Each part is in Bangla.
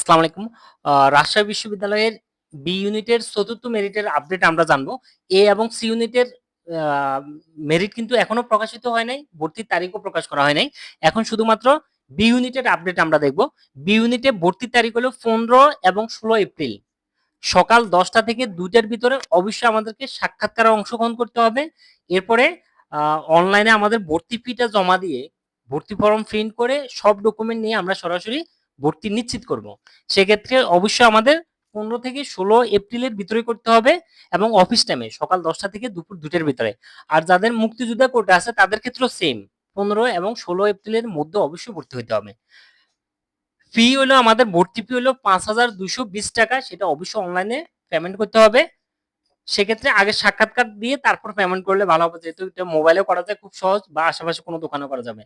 আসসালামু আলাইকুম। রাজশাহী বিশ্ববিদ্যালয়ের বি ইউনিটের ৪র্থ মেরিটের আপডেট আমরা জানবো। এ এবং সি ইউনিটের আ মেরিট কিন্তু এখনো প্রকাশিত হয় নাই। ভর্তির তারিখও প্রকাশ করা হয় নাই। এখন শুধুমাত্র বি ইউনিটের আপডেট আমরা দেখব। বি ইউনিটে ভর্তির তারিখ হলো ১৫ এবং ১৬ এপ্রিল। সকাল ১০টা থেকে ২টার ভিতরে অবশ্যই আমাদেরকে সাক্ষাৎকারে অংশগ্রহণ করতে হবে। এরপরে আ অনলাইনে আমাদের ভর্তি ফিটা জমা দিয়ে, ভর্তি ফর্ম প্রিন্ট করে সব ডকুমেন্ট নিয়ে আমরা সরাসরি ভর্তি নিশ্চিত করব। সেক্ষেত্রে অবশ্যই আমাদের ১৫ থেকে ১৬ এপ্রিলের ভিতরে করতে হবে এবং অফিস টাইমে সকাল ১০টা থেকে দুপুর ২টার ভিতরে। আর যাদের মুক্তিযোদ্ধা কোটা আছে তাদের ক্ষেত্রেও সেম ১৫ এবং ১৬ এপ্রিলের মধ্যে অবশ্যই ভর্তি হইতে হবে। ফি হলো আমাদের ভর্তি ফি হলো ৫,২২০ টাকা। সেটা অবশ্যই অনলাইনে পেমেন্ট করতে হবে। সেক্ষেত্রে আগে সাক্ষাৎকার দিয়ে তারপর পেমেন্ট করলে ভালো হবে। যেহেতু এটা মোবাইলেও করা যায় খুব সহজ বা আশেপাশে কোনো দোকানেও করা যাবে।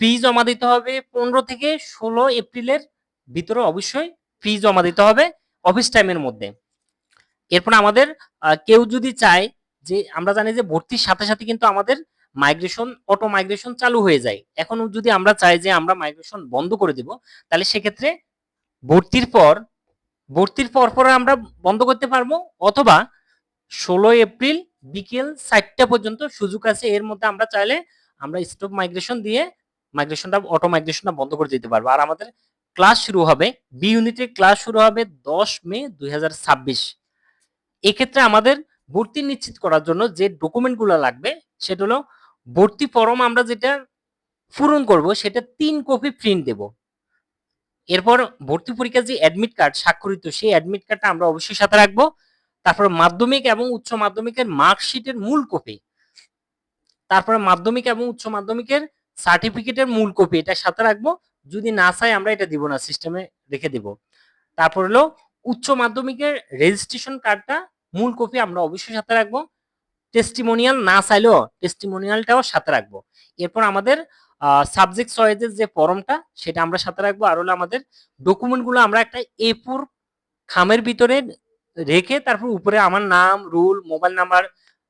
ফি জমা দিতে হবে ১৫ থেকে ১৬ এপ্রিলের ভিতরে অবশ্যই ফি জমা দিতে হবে অফিস টাইমের মধ্যে। এরপর আমাদের কেউ যদি চায় যে আমরা জানি যে ভর্তির সাথে, সাথে কিন্তু আমাদের অটো মাইগ্রেশন চালু হয়ে যায়। এখন যদি আমরা চাই যে আমরা মাইগ্রেশন বন্ধ করে দিব, তাহলে সেক্ষেত্রে ভর্তির পর পর আমরা বন্ধ করতে পারবো অথবা ১৬ এপ্রিল বিকেল ৪টা পর্যন্ত সুযোগ আছে। এর মধ্যে আমরা চাইলে আমরা স্টপ মাইগ্রেশন দিয়ে অটো মাইগ্রেশনটা বন্ধ করে দিতে পারবো। আর আমাদের ক্লাস শুরু হবে, বি ইউনিটের ক্লাস শুরু হবে ১০ মে ২০২৬। এক্ষেত্রে আমাদের ভর্তি নিশ্চিত করার জন্য যে ডকুমেন্টগুলো লাগবে সেটা হলো ভর্তি ফরম আমরা যেটা পূরণ করব সেটা ৩ কপি প্রিন্ট দেব। এরপর ভর্তি পরীক্ষার যে অ্যাডমিট কার্ড স্বাক্ষরিত সেই অ্যাডমিট কার্ডটা আমরা অবশ্যই সাথে রাখবো। তারপর মাধ্যমিক এবং উচ্চ মাধ্যমিকের মার্কশিটের মূল কপি, তারপরে মাধ্যমিক এবং উচ্চ মাধ্যমিকের সার্টিফিকেটের মূল কপি এটা সাথে রাখবো। যদি না চাই আমরা এটা দিব না, সিস্টেমে রেখে দিব। তারপর হলো উচ্চ মাধ্যমিকের রেজিস্ট্রেশন কার্ডটা মূল কপি আমরা অবশ্যই সাথে রাখবো। টেস্টিমোনিয়াল না চাইলেও টেস্টিমোনিয়ালটাও সাথে রাখবো। এরপর আমাদের সাবজেক্ট চয়েসের যে ফর্মটা সেটা আমরা সাথে রাখবো। আর হলো আমাদের ডকুমেন্টগুলো আমরা একটা A4 খামের ভিতরে রেখে তারপর উপরে আমার নাম, রোল, মোবাইল নাম্বার,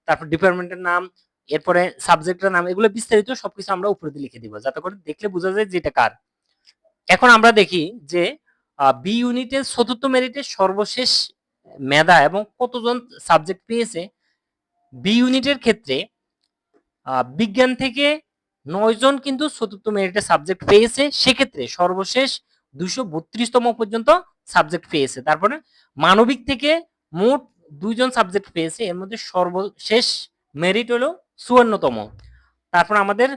তারপর ডিপার্টমেন্টের নাম, এরপরে সাবজেক্টের নাম, এগুলো বিস্তারিত সবকিছু আমরা উপরে দিয়ে লিখে দিব যাতে করে দেখলে বোঝা যায় যে এটা কার। এখন আমরা দেখি যে বি ইউনিটের ৪র্থ মেরিটের সর্বশেষ মেধা এবং কতজন সাবজেক্ট পেয়েছে। বি ইউনিটের ক্ষেত্রে বিজ্ঞান থেকে ৯ জন কিন্তু ৪র্থ মেরিটে সাবজেক্ট পেয়েছে। সেক্ষেত্রে সর্বশেষ ২৩২তম পর্যন্ত সাবজেক্ট পেয়েছে। তারপরে মানবিক থেকে মোট ২ জন সাবজেক্ট পেয়েছে। এর মধ্যে সর্বশেষ মেরিট হলো ৫৪তম। তারপর আমাদের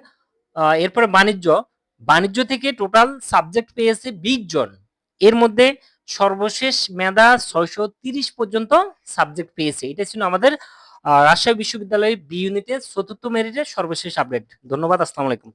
এরপরে বাণিজ্য থেকে টোটাল সাবজেক্ট পেয়েছে ২০ জন। এর মধ্যে সর্বশেষ মেধা ৬৩০ পর্যন্ত সাবজেক্ট পেয়েছে। এটা ছিল আমাদের রাজশাহী বিশ্ববিদ্যালয়ের বি ইউনিটের ৪র্থ মেরিটের সর্বশেষ আপডেট। ধন্যবাদ। আসসালামু আলাইকুম।